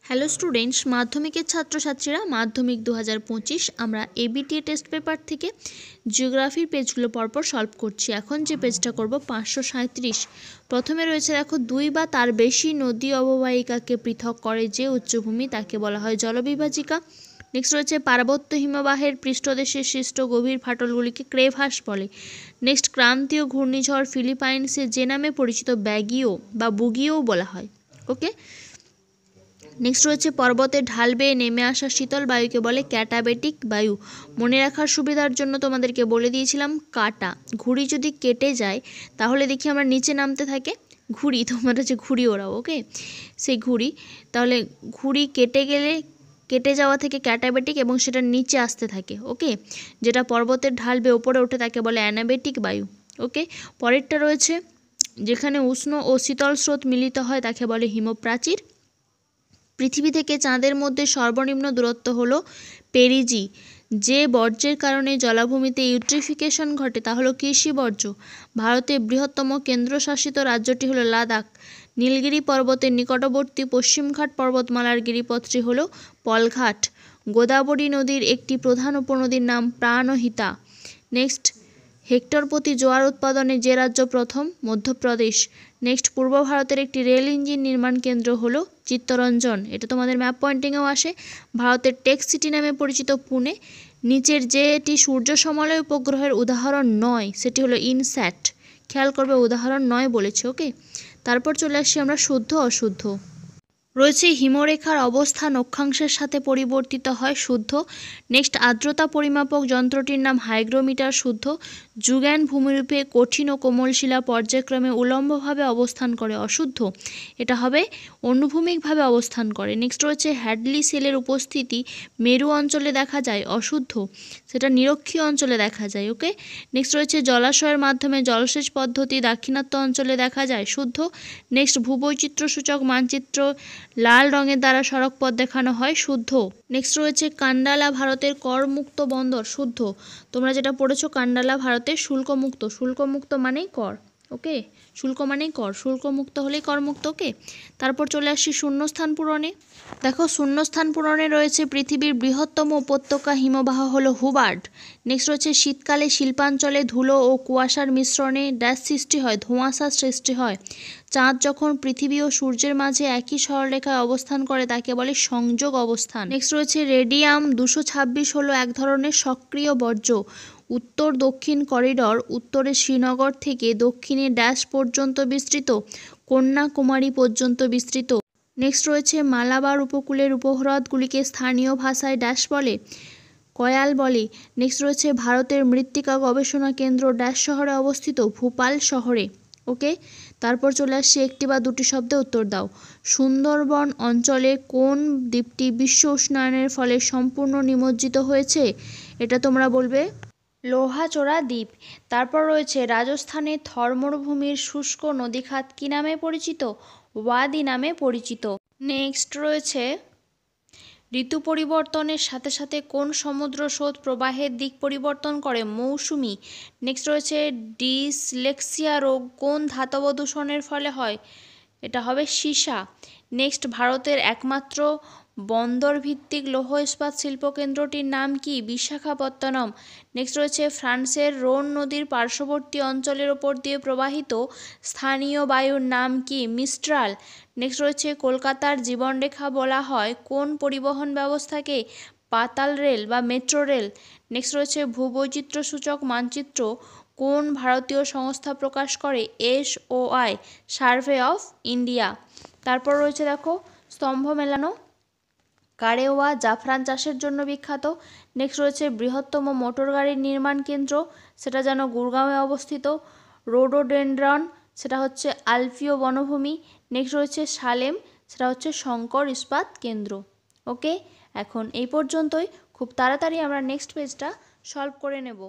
Hello students, মাধ্যমিকের ছাত্রছাত্রীরা মাধ্যমিক 2025 আমরা এবিটিএ টেস্ট পেপার থেকে জিওগ্রাফির পেজগুলো পরপর সলভ করছি। এখন যে পেজটা করব 537। প্রথমে রয়েছে দেখো, দুই বা তার বেশি নদী অববাহিকাকে পৃথক করে যে উচ্চভূমি তাকে বলা হয় জলবিভাজিকা। নেক্সট রয়েছে পার্বত্য হিমবাহের পৃষ্ঠদেশে সৃষ্ট গভীর ফাটলগুলিকে ক্রেভাস বলে। নেক্সট, ক্রান্তীয় ঘূর্ণিঝড় ফিলিপাইন্সে যে নামে পরিচিত ব্যাগিও বা বুগিও বলা হয়। ওকে, নেক্সট রয়েছে পর্বতের ঢাল বেয়ে নেমে আসা শীতল বায়ুকে বলে ক্যাটাবেটিক বায়ু। মনে রাখার সুবিধার জন্য তোমাদেরকে বলে দিয়েছিলাম কাটা। ঘুড়ি যদি কেটে যায় তাহলে দেখি আমরা নিচে নামতে থাকে ঘুড়ি, তোমরা যে ঘুড়ি ওড়াও, ওকে, সেই ঘুড়ি, তাহলে ঘুড়ি কেটে গেলে কেটে যাওয়া থেকে ক্যাটাবেটিক এবং সেটা নিচে আসতে থাকে। ওকে, যেটা পর্বতের ঢাল বেয়ে ওপরে ওঠে তাকে বলে অ্যানাবেটিক বায়ু। ওকে, পরেরটা রয়েছে যেখানে উষ্ণ ও শীতল স্রোত মিলিত হয় তাকে বলে হিমপ্রাচীর। পৃথিবী থেকে চাঁদের মধ্যে সর্বনিম্ন দূরত্ব হলো পেরিজি। যে বর্জ্যের কারণে জলাভূমিতে ইউট্রিফিকেশন ঘটে তা হলো কৃষি বর্জ্য। ভারতের বৃহত্তম কেন্দ্রশাসিত রাজ্যটি হলো লাদাখ। নীলগিরি পর্বতের নিকটবর্তী পশ্চিমঘাট পর্বতমালার গিরিপথটি হলো পলঘাট। গোদাবরী নদীর একটি প্রধান উপনদীর নাম প্রাণহিতা। নেক্সট, হেক্টর প্রতি জোয়ার উৎপাদনে যে রাজ্য প্রথম? মধ্যপ্রদেশ। নেক্সট, পূর্ব ভারতের একটি রেল ইঞ্জিন নির্মাণ কেন্দ্র হলো চিত্তরঞ্জন। এটা তোমাদের ম্যাপ পয়েন্টিংয়েও আসে। ভারতের টেক সিটি নামে পরিচিত পুনে। নিচের যেটি সূর্য সমলয় উপগ্রহের উদাহরণ নয় সেটি হলো ইনস্যাট। খেয়াল করবে, উদাহরণ নয় বলেছে। ওকে, তারপর চলে আসছি আমরা শুদ্ধ অশুদ্ধ। রয়েছে হিমরেখার অবস্থান অক্ষাংশের সাথে পরিবর্তিত হয়, শুদ্ধ। নেক্সট, আর্দ্রতা পরিমাপক যন্ত্রটির নাম হাইগ্রোমিটার, শুদ্ধ। যুগ্যান ভূমিরূপে কঠিন ও কোমল শিলা পর্যায়ক্রমে উলম্বভাবে অবস্থান করে, অশুদ্ধ। এটা হবে অনুভূমিকভাবে অবস্থান করে। নেক্সট রয়েছে হ্যাডলি সেলের উপস্থিতি মেরু অঞ্চলে দেখা যায়, অশুদ্ধ, সেটা নিরক্ষীয় অঞ্চলে দেখা যায়। ওকে, নেক্সট রয়েছে জলাশয়ের মাধ্যমে জলসেচ পদ্ধতি দাক্ষিণাত্য অঞ্চলে দেখা যায়, শুদ্ধ। নেক্সট, ভূবৈচিত্র্য সূচক মানচিত্র লাল রঙের দ্বারা সড়ক পথ দেখানো হয়, শুদ্ধ। নেক্সট রয়েছে কান্ডালা ভারতের করমুক্ত বন্দর, শুদ্ধ। তোমরা যেটা পড়েছো কান্ডালা ভারতের শুল্কমুক্ত, শুল্কমুক্ত মানেই কর। ওকে, শুল্ক মানেই কর, শুল্কমুক্ত হলেই করমুক্ত। ওকে, তারপর চলে আসছি শূন্যস্থান পূরণে। দেখো, শূন্যস্থান পূরণে রয়েছে পৃথিবীর বৃহত্তম উপত্যকা হিমবাহ হলো হুবার্ড। নেক্সট রয়েছে শীতকালে শিল্পাঞ্চলে ধুলো ও কুয়াশার মিশ্রণে ড্যাশ সৃষ্টি হয়, ধোঁয়াশা সৃষ্টি হয়। চাঁদ যখন পৃথিবী ও সূর্যের মাঝে একই সরলরেখায় অবস্থান করে তাকে বলে সংযোগ অবস্থান। নেক্সট রয়েছে রেডিয়াম 226 হলো এক ধরনের সক্রিয় বর্জ্য। উত্তর দক্ষিণ করিডর উত্তরে শ্রীনগর থেকে দক্ষিণে ড্যাশ পর্যন্ত বিস্তৃত, কন্যাকুমারী পর্যন্ত বিস্তৃত। নেক্সট রয়েছে মালাবার উপকূলের উপহ্রদগুলিকে স্থানীয় ভাষায় ড্যাশ বলে, কয়াল বলে। নেক্সট রয়েছে ভারতের মৃত্তিকা গবেষণা কেন্দ্র ড্যাশ শহরে অবস্থিত, ভোপাল শহরে। ওকে, তারপর চলে আসছে একটি বা দুটি শব্দে উত্তর দাও। সুন্দরবন অঞ্চলে কোন দ্বীপটি বিশ্ব উষ্ণায়নের ফলে সম্পূর্ণ নিমজ্জিত হয়েছে? এটা তোমরা বলবে লোহাচোরা দ্বীপ। তারপর রয়েছে রাজস্থানের থর মরুভূমির শুষ্ক নদীখাত কী নামে পরিচিত? ওয়াদি নামে পরিচিত। নেক্সট রয়েছে ঋতু পরিবর্তনের সাথে সাথে কোন সমুদ্র স্রোত প্রবাহের দিক পরিবর্তন করে? মৌসুমি। নেক্সট রয়েছে ডিসলেক্সিয়া রোগ কোন ধাতব দূষণের ফলে হয়? এটা হবে সীসা। নেক্সট, ভারতের একমাত্র বন্দর ভিত্তিক লৌহ ইস্পাত শিল্পকেন্দ্রটির নাম কি? বিশাখাপত্তনম। নেক্সট রয়েছে ফ্রান্সের রোন নদীর পার্শ্ববর্তী অঞ্চলের ওপর দিয়ে প্রবাহিত স্থানীয় বায়ুর নাম কি? মিস্ট্রাল। নেক্সট রয়েছে কলকাতার জীবনরেখা বলা হয় কোন পরিবহন ব্যবস্থাকে? পাতাল রেল বা মেট্রো রেল। নেক্সট রয়েছে ভূবৈচিত্র্য সূচক মানচিত্র কোন ভারতীয় সংস্থা প্রকাশ করে? SOI, survey of India. তারপর রয়েছে দেখো স্তম্ভ মেলানো। কারেওয়া জাফরান চাষের জন্য বিখ্যাত। নেক্সট রয়েছে বৃহত্তম মোটর গাড়ির নির্মাণ কেন্দ্র, সেটা যেন গুরগাঁওয়ে অবস্থিত। রোডোডেনড্রন, সেটা হচ্ছে আলপিও বনভূমি। নেক্সট রয়েছে সালেম, সেটা হচ্ছে শঙ্কর ইস্পাত কেন্দ্র। ওকে, এখন এই পর্যন্তই। খুব তাড়াতাড়ি আমরা নেক্সট পেজটা সলভ করে নেব।